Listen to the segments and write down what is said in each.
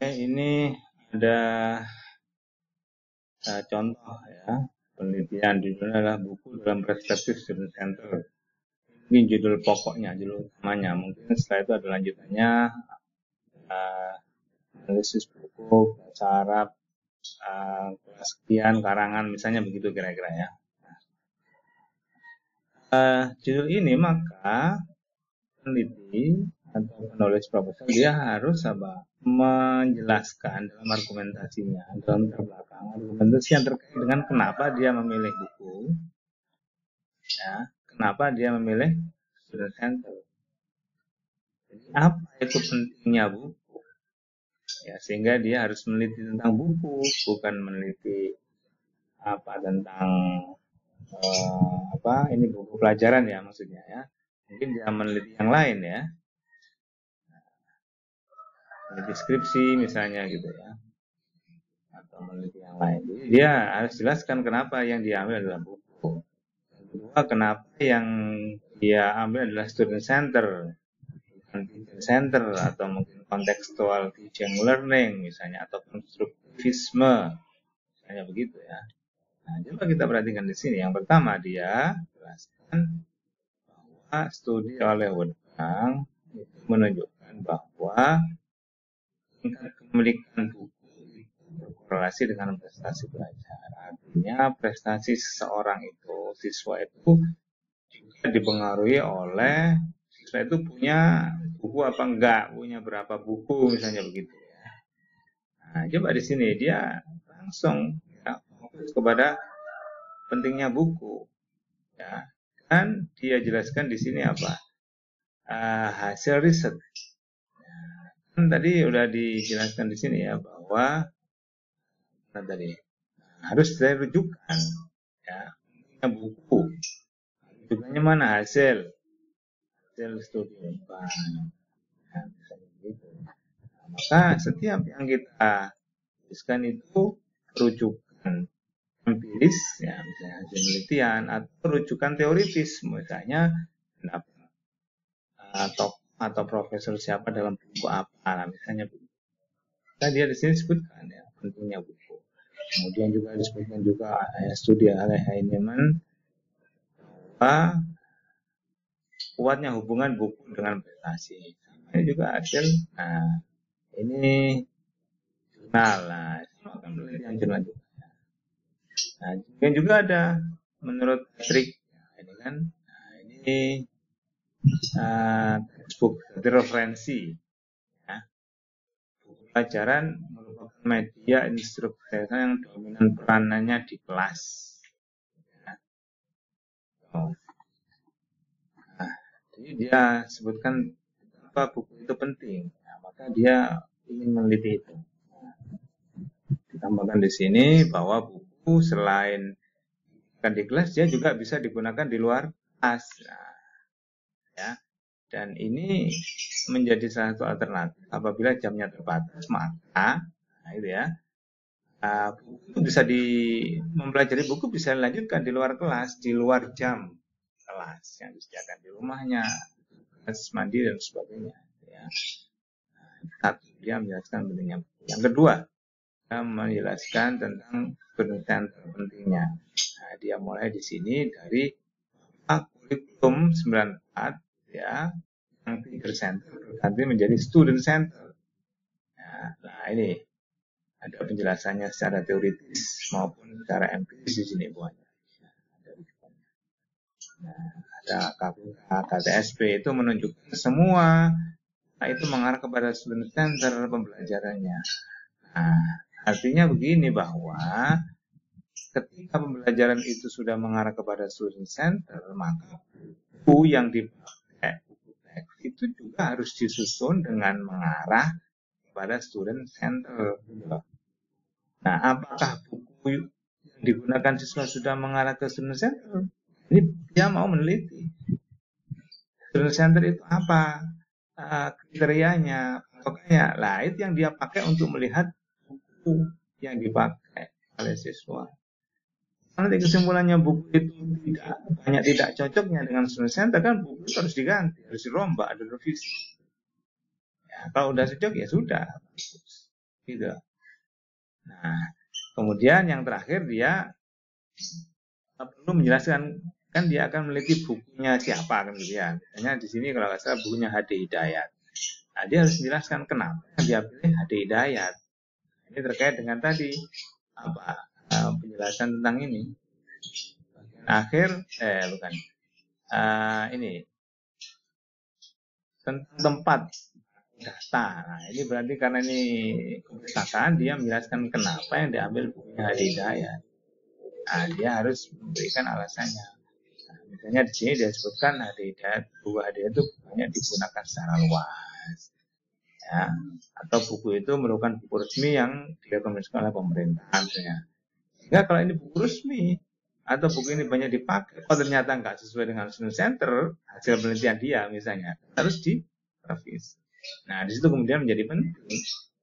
Ini ada contoh ya, penelitian judulnya adalah buku dalam perspektif student center. Ini judul pokoknya, judul utamanya. Mungkin setelah itu ada lanjutannya, analisis buku, bahasa Arab, kelas sekian, karangan, misalnya begitu kira-kira ya. Judul ini maka peneliti atau penulis proposal dia harus menjelaskan dalam argumentasinya, dalam terbelakang argumentasi yang terkait dengan kenapa dia memilih buku, ya, kenapa dia memilih student center. Jadi apa itu pentingnya buku? Ya, sehingga dia harus meneliti tentang buku, bukan meneliti tentang ini buku pelajaran ya maksudnya ya. Mungkin dia meneliti yang lain ya. Meneliti skripsi misalnya gitu ya, atau meneliti yang lain. Jadi dia harus jelaskan kenapa yang dia ambil adalah buku. Yang kedua, kenapa yang dia ambil adalah student center, bukan teacher center, atau mungkin contextual teaching learning misalnya, atau konstruktivisme misalnya begitu ya. Nah, coba kita perhatikan di sini. Yang pertama dia jelaskan bahwa studi oleh Wedang itu menunjukkan bahwa tingkat kepemilikan buku itu berkorelasi dengan prestasi belajar. Artinya prestasi seseorang itu, siswa itu juga dipengaruhi oleh siswa itu punya buku apa enggak, punya berapa buku misalnya begitu ya. Nah, coba di sini dia langsung ya, fokus kepada pentingnya buku ya. Dan dia jelaskan di sini apa? Hasil riset. Kan tadi udah dijelaskan di sini ya bahwa harus saya rujukan ya, buku. Rujukannya mana? Hasil studi ya, gitu. Maka setiap yang kita tuliskan itu rujukan empiris ya, misalnya hasil penelitian, atau rujukan teoritis, misalnya atau profesor siapa dalam buku apa, nah, misalnya begitu. Nah, dia di sini sebutkan ya pentingnya buku. Kemudian juga disebutkan juga studi oleh Heinemann bahwa kuatnya hubungan buku dengan prestasi. Ini juga hasil. Nah, ini jurnal. Nah, itu akan penelitian jurnal juga. Nah, kemudian juga ada menurut Patrick. Nah, ini kan, ini textbook, jadi referensi. Pelajaran merupakan media instruksi yang dominan peranannya di kelas. Nah, jadi dia sebutkan apa buku itu penting, nah, maka dia ingin meneliti itu. Nah, ditambahkan di sini bahwa buku selain kan di kelas dia juga bisa digunakan di luar kelas. Nah, ya. Dan ini menjadi salah satu alternatif apabila jamnya terbatas, maka nah itu ya, buku bisa mempelajari buku bisa dilanjutkan di luar kelas, di luar jam kelas yang disediakan di rumahnya, kelas mandi dan sebagainya. Ya. Satu, dia menjelaskan pentingnya buku. Yang kedua, dia menjelaskan tentang student center pentingnya. Nah, dia mulai di sini dari kurikulum 94 ya, yang teacher center berganti menjadi student center. Nah, ini ada penjelasannya secara teoritis maupun secara empiris di sini buahnya. Nah, ada KPK, KTSP itu menunjukkan semua itu mengarah kepada student center pembelajarannya. Nah, artinya begini bahwa ketika pembelajaran itu sudah mengarah kepada student center, maka buku yang dipakai itu juga harus disusun dengan mengarah kepada student center. Nah, apakah buku yang digunakan siswa sudah mengarah ke student center? Ini dia mau meneliti. Student center itu apa? Kriterianya, pokoknya lah itu yang dia pakai untuk melihat buku yang dipakai oleh siswa. Nanti kesimpulannya buku itu tidak cocoknya dengan student center, kan buku itu harus diganti, harus dirombak, ada revisi. Ya, kalau udah cocok ya sudah. gitu. Nah, kemudian yang terakhir dia perlu menjelaskan, kan dia akan meneliti bukunya siapa kan gitu ya. Misalnya di sini kalau nggak salah bukunya Hadi Hidayat. Nah, dia harus menjelaskan kenapa dia pilih Hadi Hidayat. Ini terkait dengan tadi apa penjelasan tentang ini. Bagian akhir bukan ini tentang tempat data. Nah, ini berarti karena ini kepustakaan, dia menjelaskan kenapa yang diambil bukunya Hadi Hidayat. Nah, dia harus memberikan alasannya. Nah, misalnya di sini dia sebutkan buku Hadi Hidayat itu banyak digunakan secara luas. Ya, atau buku itu merupakan buku resmi yang direkomendasikan oleh pemerintah misalnya. Sehingga kalau ini buku resmi atau buku ini banyak dipakai, kalau ternyata nggak sesuai dengan Student Center hasil penelitian dia misalnya, harus direvisi. Nah, di situ kemudian menjadi penting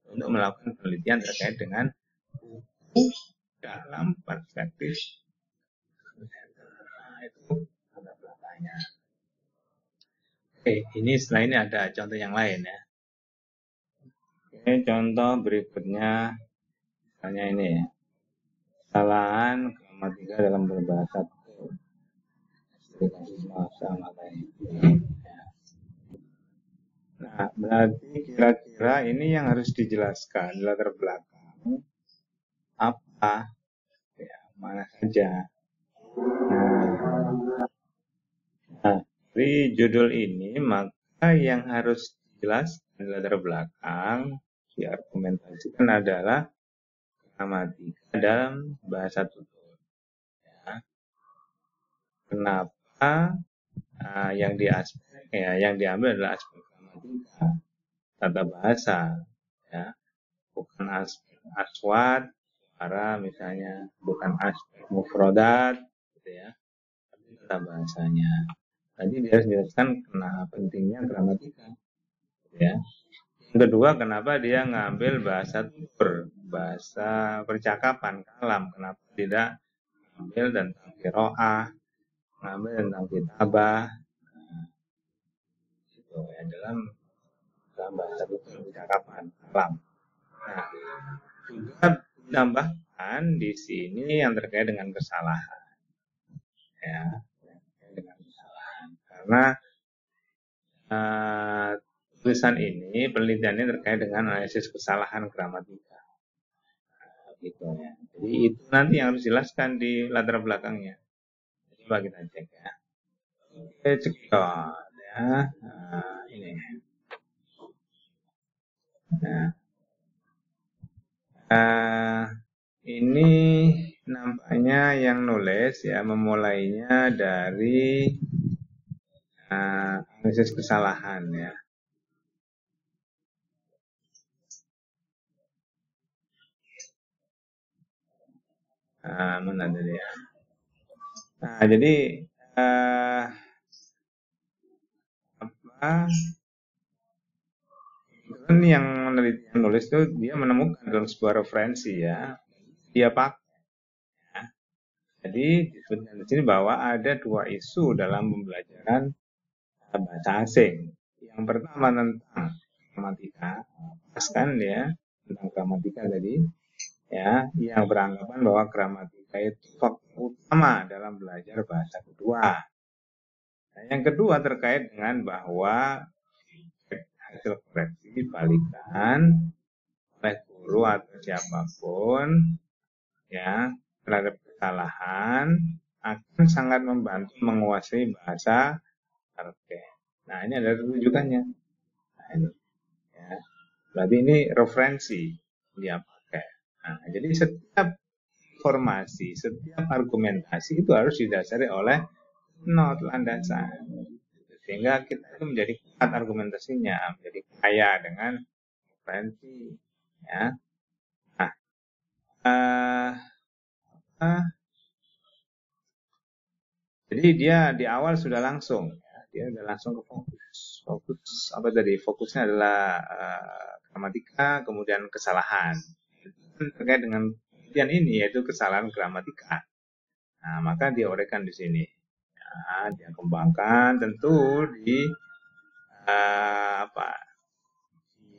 untuk melakukan penelitian terkait dengan buku dalam perspektif Student Center. Nah, itu latar belakangnya. Oke, ini setelah ini ada contoh yang lain ya. Oke, contoh berikutnya misalnya ini ya. Kesalahan gramatika dalam berbahasa tutur. Nah, berarti kira-kira ini yang harus dijelaskan di latar belakang apa ya, mana saja. Nah, dari judul ini maka yang harus dijelaskan di latar belakang diargumentasikan adalah gramatika dalam bahasa tutur. Ya. Kenapa yang diambil adalah aspek gramatika, tata bahasa, ya, bukan aspek aswad, suara misalnya, bukan aspek mufrodat, gitu ya, tapi tata bahasanya. Tadi dia harus jelaskan kenapa pentingnya gramatika, gitu ya. Yang kedua, kenapa dia ngambil bahasa tutur, bahasa percakapan, kalam, kenapa tidak ngambil tentang qiraah, ngambil tentang kitabah, gitu ya, dalam bahasa tutur percakapan, kalam. Nah, juga ditambahkan di sini yang terkait dengan kesalahan, ya, dengan kesalahan, karena tulisan ini, penelitian ini terkait dengan analisis kesalahan gramatika. Gitu ya. Jadi itu nanti yang harus dijelaskan di latar belakangnya. Coba kita cek ya. Oke, cekidot ya. Nah, ini. Nah, ini nampaknya yang nulis ya memulainya dari analisis kesalahan ya. Mana tadi ya? Nah, jadi kan yang meneliti nulis itu dia menemukan dalam sebuah referensi ya, dia pakai. Ya. Jadi disebutkan di sini bahwa ada dua isu dalam pembelajaran bahasa asing. Yang pertama tentang gramatika, pas kan ya, tentang gramatika tadi, ya, yang beranggapan bahwa gramatika itu faktor utama dalam belajar bahasa kedua. Nah, yang kedua terkait dengan bahwa hasil koreksi dibalikan oleh guru atau siapapun ya terhadap kesalahan akan sangat membantu menguasai bahasa target. Nah, ini ada rujukannya. Nah, ini ya. Berarti ini referensi dia pakai. Nah, jadi setiap informasi, setiap argumentasi itu harus didasari oleh not landasan. Sehingga kita itu menjadi kuat argumentasinya, menjadi kaya dengan referensi. Ya. Nah, jadi dia di awal sudah langsung, ya, dia sudah langsung ke fokus apa tadi? Fokusnya adalah gramatika, kemudian kesalahan. Terkait dengan penelitian ini yaitu kesalahan gramatika. Nah, maka diuraikan di sini. Ya, dia kembangkan tentu di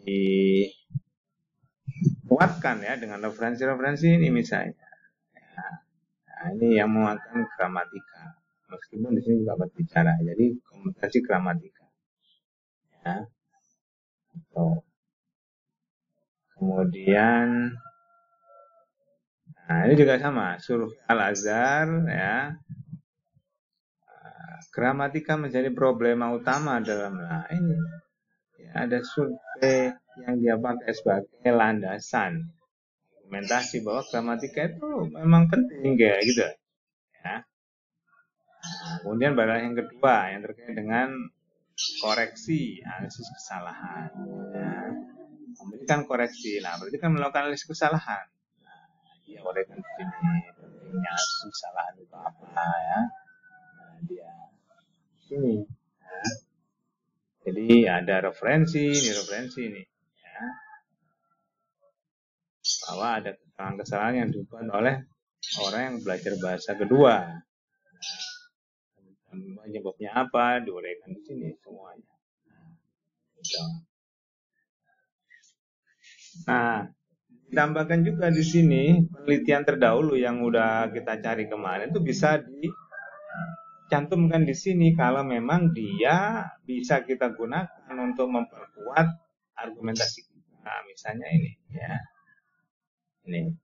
di kuatkan ya dengan referensi-referensi ini misalnya. Nah, ini yang menguatkan gramatika. Meskipun di sini juga berbicara, jadi kompetensi gramatika. Ya. So, kemudian, nah ini juga sama, survei Al-Azhar ya. Gramatika menjadi problema utama dalam ini. Ya, ada survei yang dia pakai sebagai landasan argumentasi bahwa gramatika itu memang penting kayak gitu ya. Nah, kemudian barang yang kedua yang terkait dengan koreksi analisis kesalahan ya. Memberikan koreksi, nah berarti kan melakukan analisis kesalahan. Nah, dia uraikan di sini pentingnya kesalahan itu apa ya. Nah, dia sini ya. Jadi ada referensi ini ya. Bahwa ada kesalahan-kesalahan yang dibuat oleh orang yang belajar bahasa kedua. Nah, penyebabnya apa? Diuraikan di sini semuanya. Nah, ditambahkan juga di sini penelitian terdahulu yang udah kita cari kemarin itu bisa dicantumkan di sini kalau memang dia bisa kita gunakan untuk memperkuat argumentasi kita. Nah, misalnya ini ya. Ini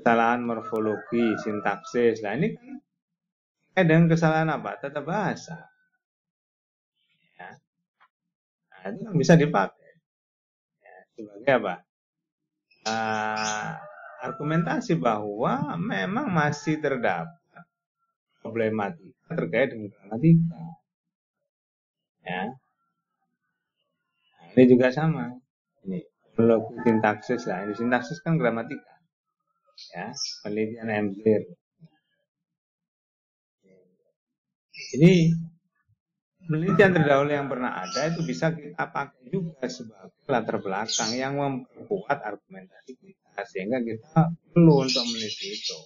kesalahan morfologi, sintaksis. Nah, ini kan dengan kesalahan apa? Tata bahasa. Ya. Nah, itu kan bisa dipakai ya, sebagai apa? Argumentasi bahwa memang masih terdapat problematika terkait dengan gramatika. Ya. Nah, ini juga sama. Ini morfologi sintaksis lah. Ini sintaksis kan gramatika. Ya, penelitian Emzir. Ini penelitian terdahulu yang pernah ada itu bisa kita pakai juga sebagai latar belakang yang memperkuat argumentasi kita sehingga kita perlu untuk meneliti itu.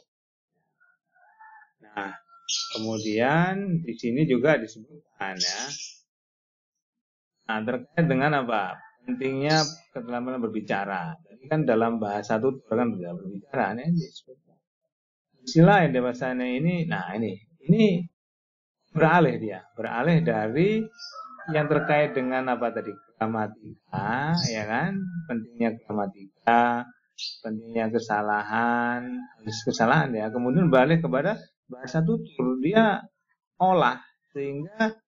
Nah, kemudian di sini juga disebutkan ya. Nah, terkait dengan apa? Pentingnya keterampilan berbicara. Jadi kan dalam bahasa tutur kan berbicara ini disebutkan. Istilah yang dewasanya ini, nah ini beralih dari yang terkait dengan apa tadi gramatika, ya kan? Pentingnya gramatika, pentingnya kesalahan ya. Kemudian balik kepada bahasa tutur, dia olah sehingga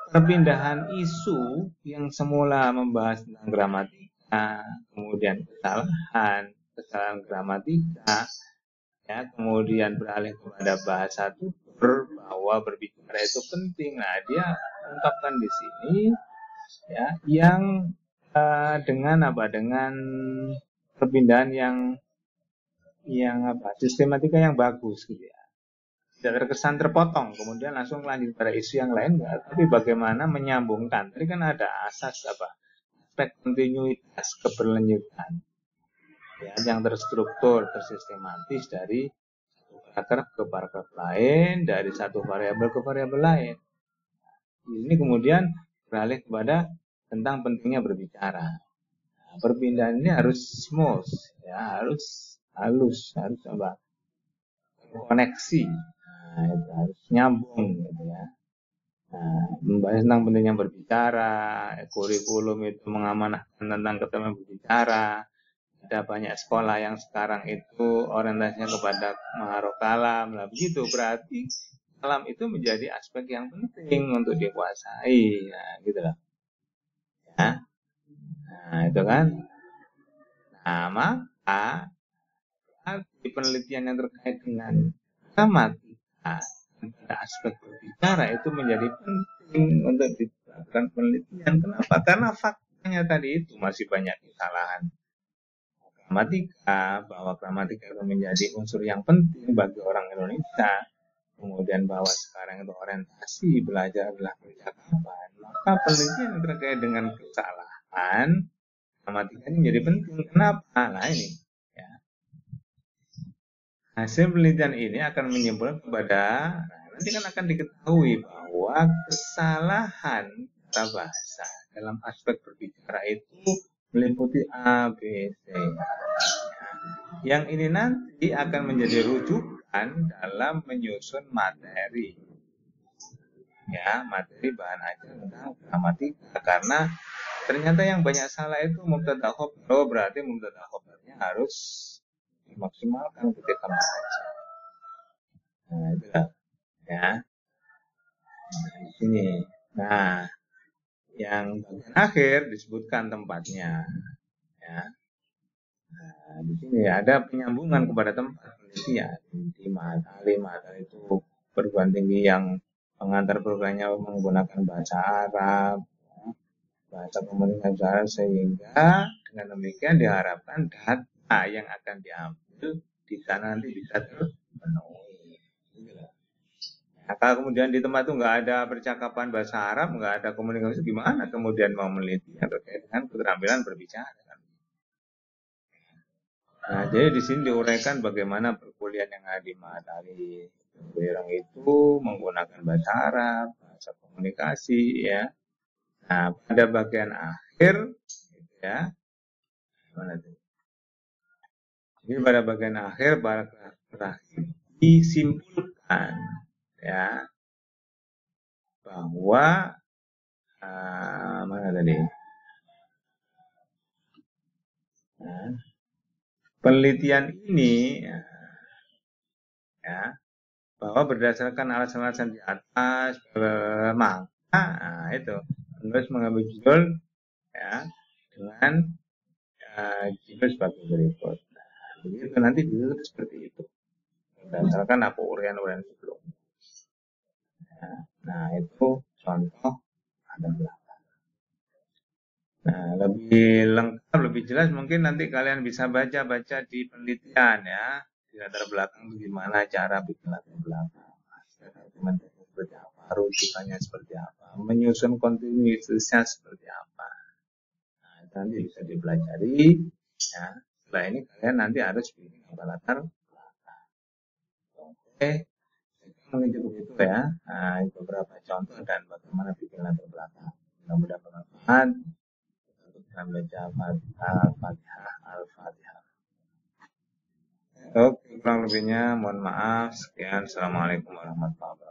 perpindahan isu yang semula membahas tentang gramatika, kemudian kesalahan gramatika, ya, kemudian beralih kepada bahasa tutur bahwa berbicara itu penting. Nah, dia ungkapkan di sini, ya, yang dengan apa? Dengan perpindahan yang apa? Sistematika yang bagus, gitu ya. Tidak terkesan terpotong, kemudian langsung lanjut pada isu yang lain, tapi bagaimana menyambungkan. Tadi kan ada asas apa? Aspek kontinuitas keberlanjutan, ya, yang terstruktur, tersistematis dari paragraf ke paragraf lain, dari satu variabel ke variabel lain. Ini kemudian beralih kepada tentang pentingnya berbicara. Nah, perpindahan ini harus smooth, ya, harus halus, harus apa? Koneksi. Nah, itu harus nyambung gitu ya. Nah, membahas tentang pentingnya berbicara, kurikulum itu mengamanahkan tentang keterampilan berbicara. Ada banyak sekolah yang sekarang itu orientasinya kepada mengaruh kalam. Nah, begitu berarti kalam itu menjadi aspek yang penting untuk dikuasai. Nah, gitu loh. Ya. Nah, itu kan. Nah, maka di penelitian yang terkait dengan gramatika pada aspek berbicara itu menjadi penting untuk dilakukan penelitian. Kenapa? Karena faktanya tadi itu masih banyak kesalahan gramatika, bahwa gramatika itu menjadi unsur yang penting bagi orang Indonesia. Kemudian bahwa sekarang itu orientasi belajar adalah percakapan, maka penelitian yang terkait dengan kesalahan gramatika ini menjadi penting. Kenapa? Nah ini ya. Hasil penelitian ini akan menyimpulkan kepada, nanti kan akan diketahui bahwa kesalahan kata bahasa dalam aspek berbicara itu meliputi A, B, C. Yang ini nanti akan menjadi rujukan dalam menyusun materi. Ya, materi bahan ajar tentang gramatika. Karena ternyata yang banyak salah itu mubtada khobar. Berarti mubtada khobarnya harus dimaksimalkan ketika mengajar. Nah, itu ya. Nah, di sini. Nah, yang bagian akhir disebutkan tempatnya. Ya. Nah, di sini ada penyambungan kepada tempat penelitian di mata itu perguruan tinggi yang pengantar programnya menggunakan bahasa Arab, bahasa komunikasi Arab, sehingga dengan demikian diharapkan data yang akan diambil di sana nanti bisa terpenuhi. Nah, kalau kemudian di tempat itu nggak ada percakapan bahasa Arab, nggak ada komunikasi, gimana kemudian mau meneliti terkait dengan keterampilan berbicara? Nah, jadi di sini diuraikan bagaimana perkuliahan yang ada di Matahari Berang itu menggunakan bahasa Arab, bahasa komunikasi, ya. Nah, pada bagian akhir, gitu ya, mana tuh? Jadi pada bagian akhir, paragraf terakhir disimpulkan, ya, bahwa mana tadi? Nah, penelitian ini, ya, bahwa berdasarkan alasan-alasan di atas, maka itu terus mengambil judul, ya, dengan judul sebagai berikut. Nah, begitu nanti judul seperti itu berdasarkan apa urian-urian sebelumnya. Nah, itu contoh ada belakang. Nah, lebih lengkap, lebih jelas mungkin nanti kalian bisa baca-baca di penelitian, ya, di latar belakang bagaimana cara bikin latar belakang, argumentasi seperti apa, rujukannya seperti apa, menyusun kontinuitasnya seperti apa. Nah, itu nanti bisa dipelajari, ya. Setelah ini kalian nanti harus bikin latar belakang. Oke, mungkin cukup itu ya. Nah, beberapa contoh dan bagaimana bikin latar belakang. Mudah-mudahan bermanfaat. Kita baca Al-Fatihah, Al-Fatihah. Oke, kurang lebihnya mohon maaf. Sekian, assalamualaikum warahmatullahi wabarakatuh.